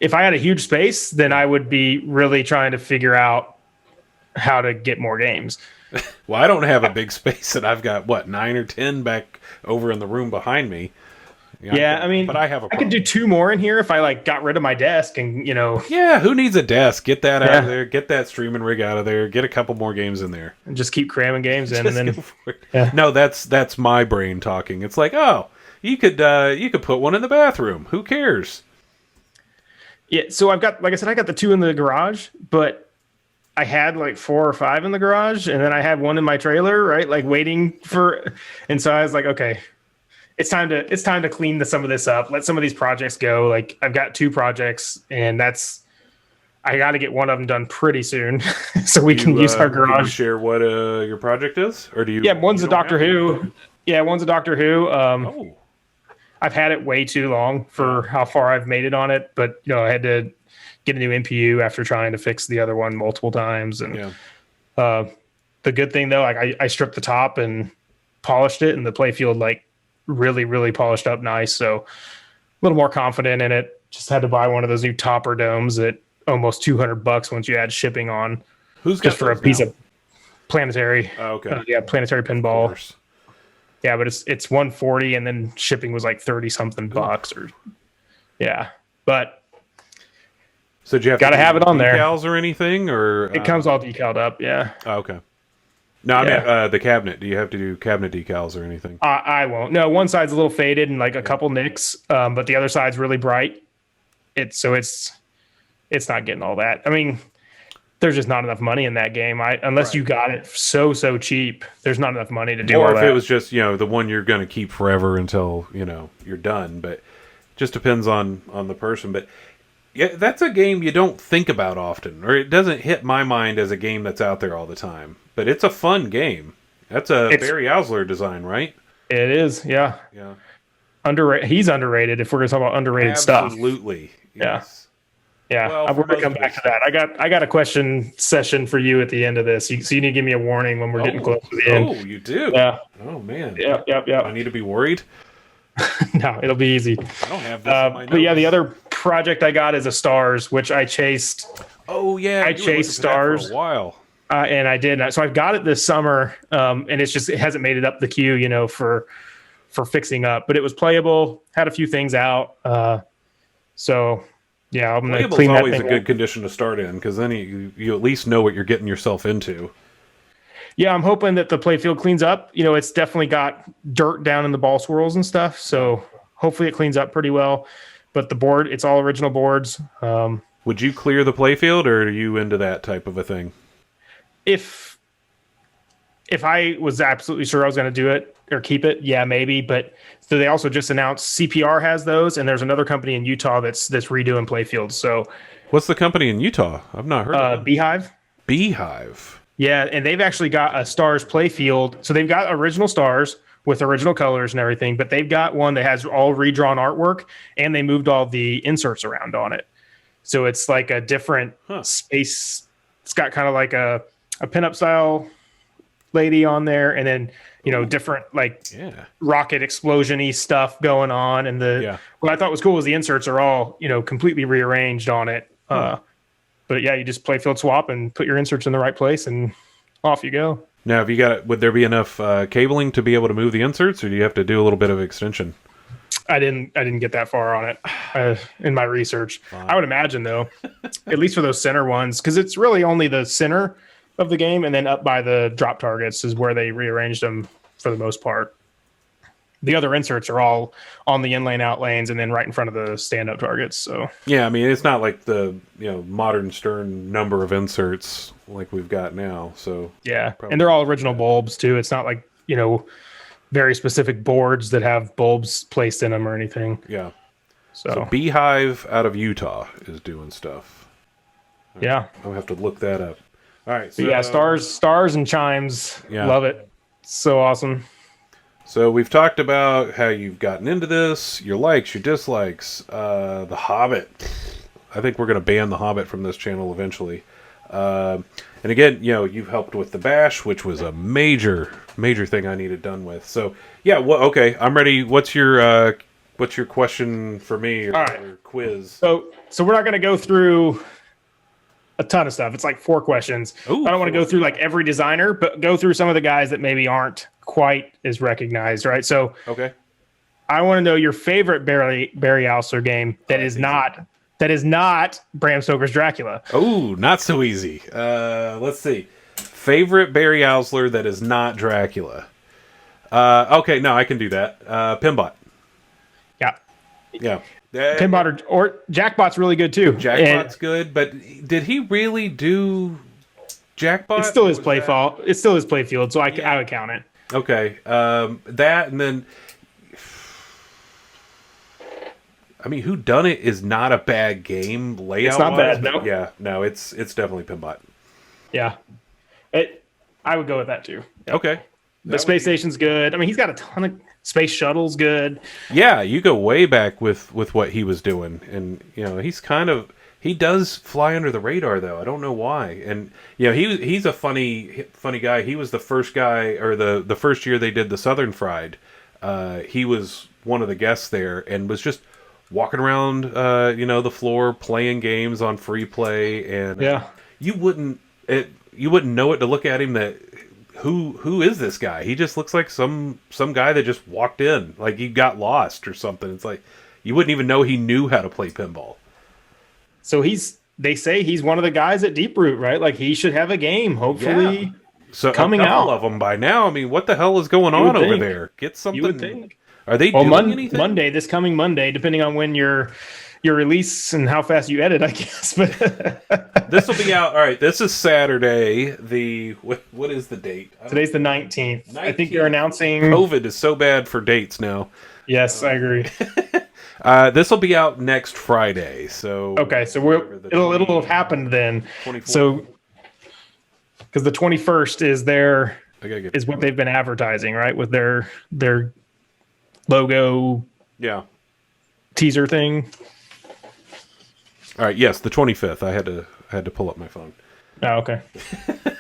[SPEAKER 2] If I had a huge space, then I would be really trying to figure out how to get more games.
[SPEAKER 1] Well, I don't have a big space, and I've got 9 or 10 back over in the room behind me.
[SPEAKER 2] But
[SPEAKER 1] I have
[SPEAKER 2] I could do 2 more in here if I got rid of my desk and
[SPEAKER 1] Yeah, who needs a desk? Get that out of there. Get that streaming rig out of there. Get a couple more games in there.
[SPEAKER 2] And just keep cramming games in, and then
[SPEAKER 1] No, that's my brain talking. It's like, oh, you could put one in the bathroom. Who cares?
[SPEAKER 2] Yeah, so I've got, like I said, I got the 2 in the garage, but I had 4 or 5 in the garage, and then I had 1 in my trailer, right? Like waiting for, and so I was like, okay, it's time to clean some of this up. Let some of these projects go. Like I've got 2 projects, and I got to get one of them done pretty soon, so we can use our garage.
[SPEAKER 1] Can you share what your project is, or do you?
[SPEAKER 2] Yeah, one's a Doctor Who. Yeah, one's a Doctor Who. I've had it way too long for how far I've made it on it, but I had to get a new NPU after trying to fix the other one multiple times. And the good thing though, I stripped the top and polished it, and the playfield really, really polished up nice. So a little more confident in it. Just had to buy one of those new topper domes at almost $200 once you add shipping on.
[SPEAKER 1] Who's got
[SPEAKER 2] just for a piece of planetary?
[SPEAKER 1] Oh, okay.
[SPEAKER 2] Planetary pinball. Yeah, but it's $140, and then shipping was like 30 something bucks, but
[SPEAKER 1] so do you have
[SPEAKER 2] to have it on there,
[SPEAKER 1] decals or anything, or
[SPEAKER 2] it comes all decaled up? Yeah.
[SPEAKER 1] Oh, okay. No, I mean the cabinet. Do you have to do cabinet decals or anything?
[SPEAKER 2] I won't. No, one side's a little faded and a couple nicks, but the other side's really bright. It's not getting all that. I mean, there's just not enough money in that game. Unless you got it so cheap, there's not enough money to do all that.
[SPEAKER 1] Or if it was just the one you're going to keep forever until you're done. But just depends on the person. But yeah, that's a game you don't think about often, or it doesn't hit my mind as a game that's out there all the time. But it's a fun game. That's a Barry Ausler design, right?
[SPEAKER 2] It is, yeah.
[SPEAKER 1] Yeah.
[SPEAKER 2] Underrated. He's underrated. If we're going to talk about underrated stuff,
[SPEAKER 1] absolutely. Yes.
[SPEAKER 2] Yeah,
[SPEAKER 1] well,
[SPEAKER 2] we're going to come back to that. I got a question session for you at the end of this. So you need to give me a warning when we're getting close to the end.
[SPEAKER 1] Oh, you do?
[SPEAKER 2] Yeah.
[SPEAKER 1] Oh, man.
[SPEAKER 2] Yep.
[SPEAKER 1] I need to be worried?
[SPEAKER 2] No, it'll be easy.
[SPEAKER 1] I don't have this in my notes.
[SPEAKER 2] But yeah, the other project I got is a Stars, which I chased.
[SPEAKER 1] Oh, yeah.
[SPEAKER 2] I chased Stars
[SPEAKER 1] for a while.
[SPEAKER 2] And I did. So I've got it this summer, and it hasn't made it up the queue, for fixing up. But it was playable, had a few things out. So... yeah, I'm going to clean that thing.
[SPEAKER 1] Always a good condition to start in, because then you at least know what you're getting yourself into.
[SPEAKER 2] Yeah, I'm hoping that the playfield cleans up. It's definitely got dirt down in the ball swirls and stuff, so hopefully it cleans up pretty well. But the board, it's all original boards.
[SPEAKER 1] Would you clear the playfield, or are you into that type of a thing?
[SPEAKER 2] If I was absolutely sure I was going to do it or keep it, yeah, maybe. But so they also just announced CPR has those, and there's another company in Utah that's redoing playfields. So
[SPEAKER 1] What's the company in Utah? I've not heard of them.
[SPEAKER 2] Beehive.
[SPEAKER 1] Beehive.
[SPEAKER 2] Yeah, and they've actually got a Stars playfield. So they've got original Stars with original colors and everything, but they've got one that has all redrawn artwork, and they moved all the inserts around on it. So it's like a different space. It's got kind of like a pinup style lady on there, and then different rocket explosion-y stuff going on. And what I thought was cool was the inserts are all completely rearranged on it. But yeah, you just playfield swap and put your inserts in the right place, and off you go.
[SPEAKER 1] Now, have you got? Would there be enough cabling to be able to move the inserts, or do you have to do a little bit of extension?
[SPEAKER 2] I didn't get that far on it in my research. Fine. I would imagine though, at least for those center ones, because it's really only the center of the game, and then up by the drop targets is where they rearranged them for the most part. The other inserts are all on the in lane, out lanes, and then right in front of the stand up targets. So
[SPEAKER 1] yeah, I mean it's not like the modern Stern number of inserts like we've got now. So
[SPEAKER 2] yeah, and they're all original bulbs too. It's not like very specific boards that have bulbs placed in them or anything.
[SPEAKER 1] Yeah. So Beehive out of Utah is doing stuff.
[SPEAKER 2] Yeah,
[SPEAKER 1] I'll have to look that up. All right. So,
[SPEAKER 2] yeah, stars and chimes. Yeah. Love it. So awesome.
[SPEAKER 1] So we've talked about how you've gotten into this, your likes, your dislikes, The Hobbit. I think we're going to ban The Hobbit from this channel eventually. And again, you've helped with the bash, which was a major thing I needed done with. So yeah, okay, I'm ready. What's your question for me or quiz?
[SPEAKER 2] So we're not going to go through a ton of stuff. It's like 4 questions. Ooh, I don't want to go through like every designer, but go through some of the guys that maybe aren't quite as recognized, right? So
[SPEAKER 1] okay,
[SPEAKER 2] I want to know your favorite Barry Alsler game that is not Bram Stoker's Dracula.
[SPEAKER 1] Oh, not so easy. Let's see. Favorite Barry Alsler that is not Dracula. Okay, no, I can do that. Pinbot. Yeah.
[SPEAKER 2] Pinbot or Jackbot's really good too.
[SPEAKER 1] Jackbot's good, but did he really do Jackbot?
[SPEAKER 2] It's still his It's still his playfield, so I would count it.
[SPEAKER 1] Okay, that, and then I mean, Whodunit is not a bad game layout.
[SPEAKER 2] It's not bad, no.
[SPEAKER 1] Yeah, no, it's definitely Pinbot.
[SPEAKER 2] Yeah, I would go with that too. Yep. Okay, the space station's good. I mean, he's got a ton of space shuttles. Good.
[SPEAKER 1] Yeah, you go way back with what he was doing, and he does fly under the radar though. I don't know why, and he's a funny guy. He was the first guy, or the first year they did the Southern Fried. He was one of the guests there, and was just walking around, the floor playing games on free play, and you wouldn't know it to look at him that who is this guy? He just looks like some guy that just walked in, like he got lost or something. It's like you wouldn't even know he knew how to play pinball.
[SPEAKER 2] So they say he's one of the guys at Deeproot, right? Like he should have a game, hopefully. Yeah.
[SPEAKER 1] So coming out, a couple of them by now. I mean, what the hell is going on over there? Get something.
[SPEAKER 2] You would think.
[SPEAKER 1] Are they doing anything?
[SPEAKER 2] This coming Monday, depending on when your release and how fast you edit, I guess. But
[SPEAKER 1] this will be out. All right, this is Saturday. What is the date?
[SPEAKER 2] Today's the 19th. I think they're announcing.
[SPEAKER 1] COVID is so bad for dates now.
[SPEAKER 2] Yes, I agree.
[SPEAKER 1] This will be out next Friday. So
[SPEAKER 2] okay, so it'll have happened then. 24th. So because the 21st is what they've been advertising, right? With their logo.
[SPEAKER 1] Yeah.
[SPEAKER 2] Teaser thing.
[SPEAKER 1] All right. Yes, the 25th. I had to pull up my phone.
[SPEAKER 2] Oh, okay.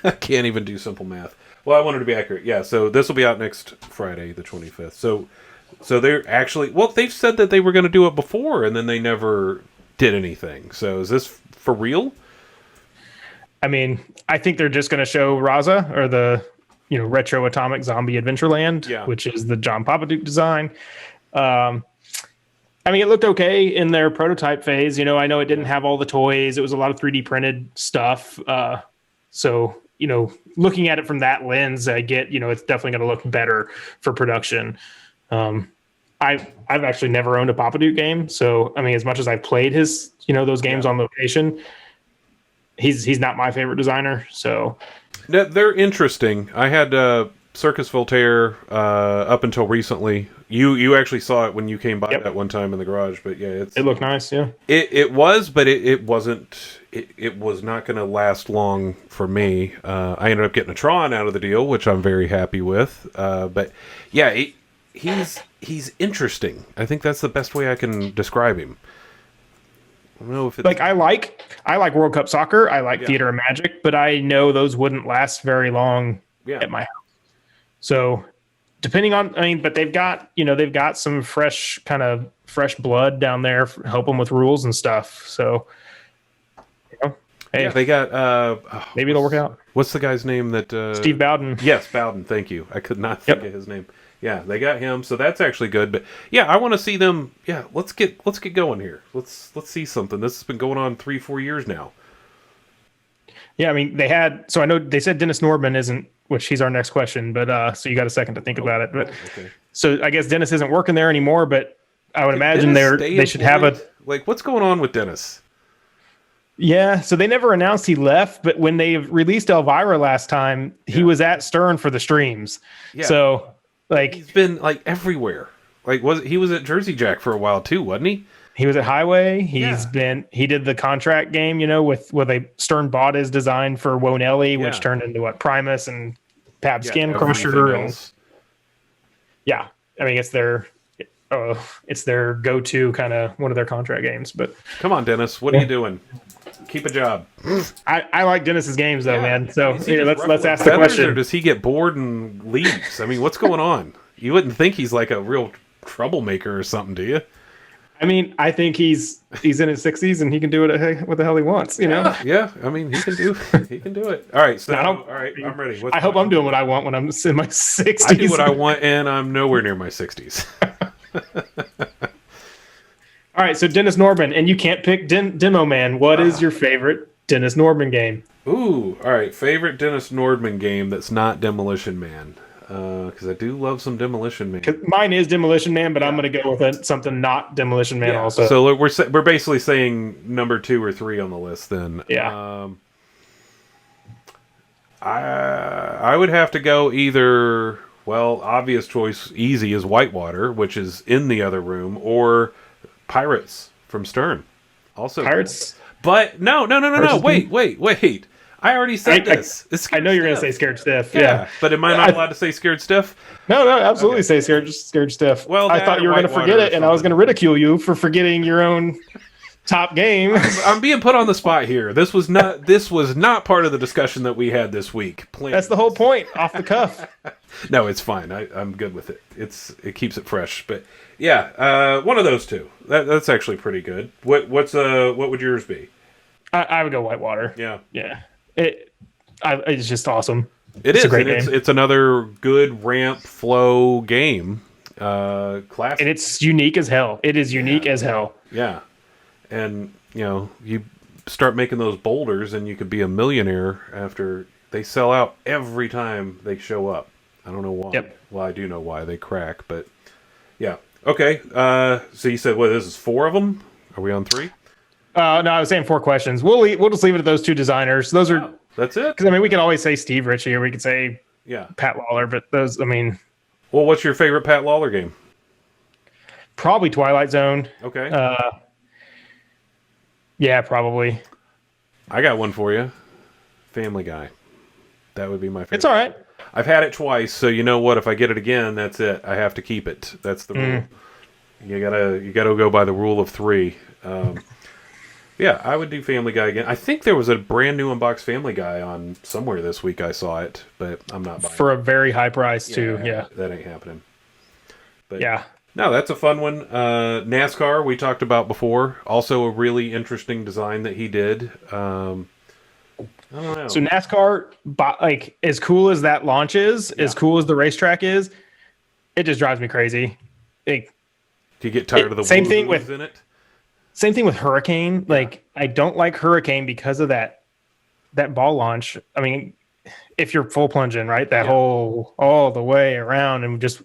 [SPEAKER 1] I can't even do simple math. Well, I wanted to be accurate. Yeah. So this will be out next Friday, the 25th. So they're actually, they've said that they were going to do it before, and then they never did anything. So is this for real?
[SPEAKER 2] I mean, I think they're just going to show Raza, or the Retro Atomic Zombie Adventureland, which is the John Papaduke design. I mean, it looked okay in their prototype phase. I know it didn't have all the toys. It was a lot of 3D printed stuff. So, looking at it from that lens, I get, it's definitely going to look better for production. I I've actually never owned a Papa Duke game, so I mean, as much as I've played his, those games on location, he's not my favorite designer. So
[SPEAKER 1] They're interesting. I had Circus Voltaire up until recently. You actually saw it when you came by that one time in the garage, but yeah,
[SPEAKER 2] it looked nice. Yeah,
[SPEAKER 1] it was, but it wasn't. It was not going to last long for me. I ended up getting a Tron out of the deal, which I'm very happy with. But yeah, he's interesting. I think that's the best way I can describe him. I don't know if it's...
[SPEAKER 2] I like World Cup soccer. I like Theater of Magic, but I know those wouldn't last very long at my house. So depending on, but they've got some fresh blood down there helping with rules and stuff. So, hey,
[SPEAKER 1] they got
[SPEAKER 2] maybe it'll work out.
[SPEAKER 1] What's the guy's name that
[SPEAKER 2] Steve Bowden?
[SPEAKER 1] Yes, Bowden. Thank you. I could not think of his name. Yeah, they got him, so that's actually good. But yeah, I want to see them. Yeah, let's get going here. Let's see something. This has been going on 3-4 years now.
[SPEAKER 2] Yeah, I mean so I know they said Dennis Nordman isn't, which he's our next question, but so you got a second to think about it. But so I guess Dennis isn't working there anymore, but I would imagine they should have a
[SPEAKER 1] what's going on with Dennis?
[SPEAKER 2] Yeah, so they never announced he left, but when they released Elvira last time, he was at Stern for the streams. Yeah. So
[SPEAKER 1] he's been everywhere. He was at Jersey Jack for a while too, wasn't he?
[SPEAKER 2] He was at Highway. He did the contract game, with where Stern bought his design for Wonelli, which turned into Primus and Pab Skin Crusher. And, I mean it's their go-to kind of one of their contract games. But
[SPEAKER 1] come on, Dennis, what are you doing? Keep a job.
[SPEAKER 2] I like Dennis's games though, man. So let's ask the question.
[SPEAKER 1] Or does he get bored and leaves? I mean, what's going on? You wouldn't think he's like a real troublemaker or something, do you?
[SPEAKER 2] I mean, I think he's in his 60s and he can do it what the hell he wants,
[SPEAKER 1] Yeah, I mean, he can do it. All right, so all right, I'm ready.
[SPEAKER 2] I hope I'm doing what I want when I'm in my 60s.
[SPEAKER 1] I do what I want, and I'm nowhere near my 60s.
[SPEAKER 2] All right, so Dennis Nordman, and you can't pick Demo Man. What is your favorite Dennis Nordman game?
[SPEAKER 1] Ooh, all right, favorite Dennis Nordman game that's not Demolition Man. Because I do love some Demolition Man.
[SPEAKER 2] Mine is Demolition Man, but I'm going to go with something not Demolition Man also.
[SPEAKER 1] So we're basically saying number 2 or 3 on the list then.
[SPEAKER 2] Yeah.
[SPEAKER 1] I would have to go either, obvious choice, easy is Whitewater, which is in the other room, or Pirates from Stern. Also
[SPEAKER 2] Pirates?
[SPEAKER 1] But no. Wait. I already said this.
[SPEAKER 2] I know you're going to say Scared Stiff.
[SPEAKER 1] Yeah. But am I not allowed to say Scared Stiff?
[SPEAKER 2] No, absolutely say Scared Stiff.
[SPEAKER 1] Well,
[SPEAKER 2] I thought you were going to forget it, and I was going to ridicule you for forgetting your own top game.
[SPEAKER 1] I'm being put on the spot here. This was not part of the discussion that we had this week.
[SPEAKER 2] That's the whole point, off the cuff.
[SPEAKER 1] No, it's fine. I'm good with it. It keeps it fresh. But yeah, one of those two. That's actually pretty good. What would yours be?
[SPEAKER 2] I would go Whitewater.
[SPEAKER 1] Yeah.
[SPEAKER 2] It's just awesome.
[SPEAKER 1] It's
[SPEAKER 2] a great game.
[SPEAKER 1] It's another good ramp flow game. Classic.
[SPEAKER 2] And it's unique as hell. It is unique as hell.
[SPEAKER 1] Yeah. And, you start making those boulders and you could be a millionaire after they sell out every time they show up. I don't know why.
[SPEAKER 2] Yep.
[SPEAKER 1] Well, I do know why they crack, but yeah. Okay. So you said, this is 4 of them? Are we on 3?
[SPEAKER 2] No, I was saying 4 questions. We'll just leave it at those 2 designers. Those are
[SPEAKER 1] that's it.
[SPEAKER 2] Because we could always say Steve Ritchie, or we could say Pat Lawler, but those,
[SPEAKER 1] Well, what's your favorite Pat Lawler game?
[SPEAKER 2] Probably Twilight Zone.
[SPEAKER 1] Okay.
[SPEAKER 2] Yeah, probably.
[SPEAKER 1] I got one for you. Family Guy. That would be my favorite.
[SPEAKER 2] It's all right.
[SPEAKER 1] I've had it twice, so you know what? If I get it again, that's it. I have to keep it. That's the rule. You gotta go by the rule of 3. Yeah, I would do Family Guy again. I think there was a brand new unboxed Family Guy on somewhere this week. I saw it, but I'm not buying it.
[SPEAKER 2] For a very high price, too. Yeah.
[SPEAKER 1] That ain't happening. But
[SPEAKER 2] yeah.
[SPEAKER 1] No, that's a fun one. NASCAR, we talked about before. Also a really interesting design that he did. I don't know.
[SPEAKER 2] So NASCAR, as cool as that launch is, as cool as the racetrack is, it just drives me crazy.
[SPEAKER 1] Do you get tired of the
[SPEAKER 2] same thing with
[SPEAKER 1] in it?
[SPEAKER 2] Same thing with Hurricane. I don't like Hurricane because of that ball launch. I mean, if you're full plunging, right? That whole all the way around and just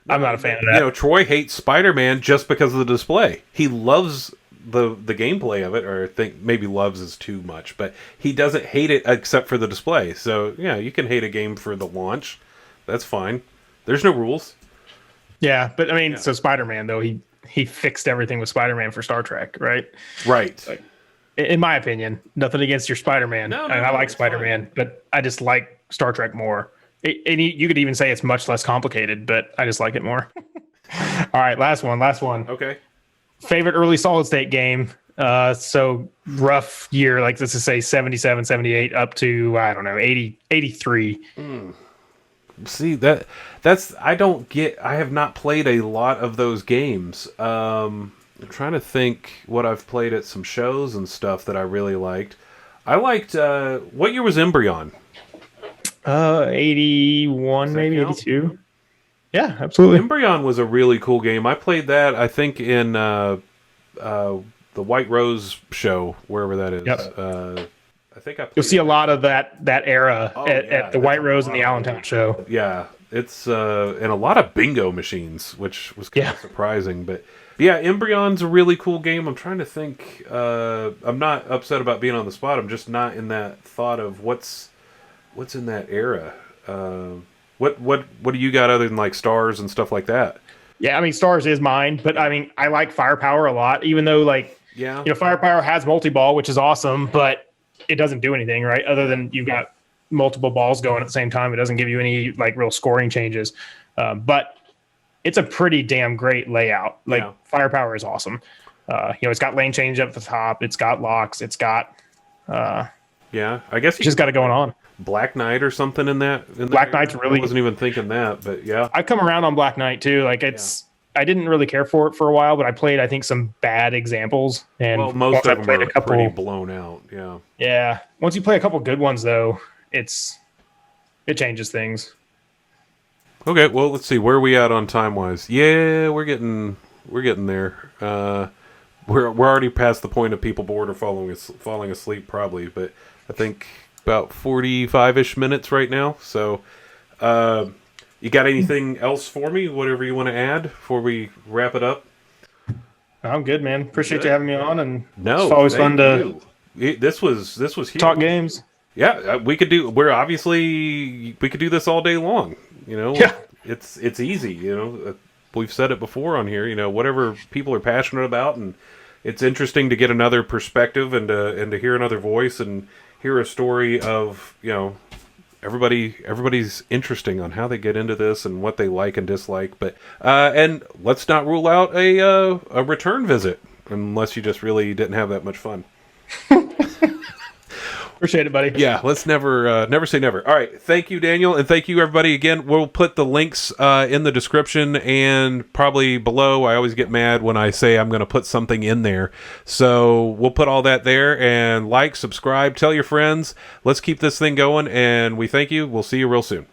[SPEAKER 2] I'm not a fan of that.
[SPEAKER 1] You know, Troy hates Spider-Man just because of the display. He loves the gameplay of it, or I think maybe loves is too much, but he doesn't hate it except for the display. So, yeah, you can hate a game for the launch. That's fine. There's no rules.
[SPEAKER 2] Yeah, but I mean, so Spider-Man, though, he fixed everything with Spider-Man for Star Trek, right?
[SPEAKER 1] Right.
[SPEAKER 2] Like, in my opinion, nothing against your Spider-Man.
[SPEAKER 1] No,
[SPEAKER 2] I like Spider-Man, but I just like Star Trek more. And you could even say it's much less complicated, but I just like it more. All right, last one.
[SPEAKER 1] Okay.
[SPEAKER 2] Favorite early solid state game. So rough year, like let's just say 77, 78 up to, I don't know, 80, 83.
[SPEAKER 1] See, that's I have not played a lot of those games. I'm trying to think what I've played at some shows and stuff that I really liked. I liked what year was Embryon?
[SPEAKER 2] 81, maybe
[SPEAKER 1] count?
[SPEAKER 2] 82. Yeah, absolutely.
[SPEAKER 1] Embryon was a really cool game. I played that, I think, in the White Rose show, wherever that is.
[SPEAKER 2] Yep.
[SPEAKER 1] I think
[SPEAKER 2] You'll see a lot of that era
[SPEAKER 1] yeah,
[SPEAKER 2] at the White Rose and the Allentown show.
[SPEAKER 1] Yeah, it's and a lot of bingo machines, which was kind of surprising. But yeah, Embryon's a really cool game. I'm trying to think. I'm not upset about being on the spot. I'm just not in that thought of what's in that era. What do you got other than like Stars and stuff like that?
[SPEAKER 2] Yeah, I mean Stars is mine, but I mean I like Firepower a lot, even though Firepower has multi-ball, which is awesome, but it doesn't do anything, right? Other than you've got multiple balls going at the same time. It doesn't give you any like real scoring changes. But it's a pretty damn great layout. Like Firepower is awesome. It's got lane change up at the top. It's got locks. It's got
[SPEAKER 1] I guess
[SPEAKER 2] it's just got it going on.
[SPEAKER 1] Black Knight or something in that.
[SPEAKER 2] Black Knight's really.
[SPEAKER 1] I wasn't even thinking that, but yeah.
[SPEAKER 2] I've come around on Black Knight too. Like I didn't really care for it for a while, but I played I think some bad examples, and
[SPEAKER 1] most of them are pretty blown out. Yeah.
[SPEAKER 2] Yeah. Once you play a couple good ones though, it changes things.
[SPEAKER 1] Okay, well let's see where are we at on time wise. Yeah, we're getting there. We're already past the point of people bored or falling asleep probably, but I think about 45-ish minutes right now. So, you got anything else for me? Whatever you want to add before we wrap it up?
[SPEAKER 2] I'm good, man. Appreciate you having me on, and
[SPEAKER 1] it's
[SPEAKER 2] always fun to.
[SPEAKER 1] This was huge.
[SPEAKER 2] Talk games.
[SPEAKER 1] Yeah, we could do this all day long. It's easy. We've said it before on here. Whatever people are passionate about, and it's interesting to get another perspective and to hear another voice and hear a story of everybody's interesting on how they get into this and what they like and dislike. But and let's not rule out a return visit unless you just really didn't have that much fun.
[SPEAKER 2] Appreciate it, buddy.
[SPEAKER 1] Yeah, let's never say never. All right, thank you, Daniel, and thank you, everybody. Again, we'll put the links in the description and probably below. I always get mad when I say I'm going to put something in there. So we'll put all that there, and subscribe, tell your friends. Let's keep this thing going, and we thank you. We'll see you real soon.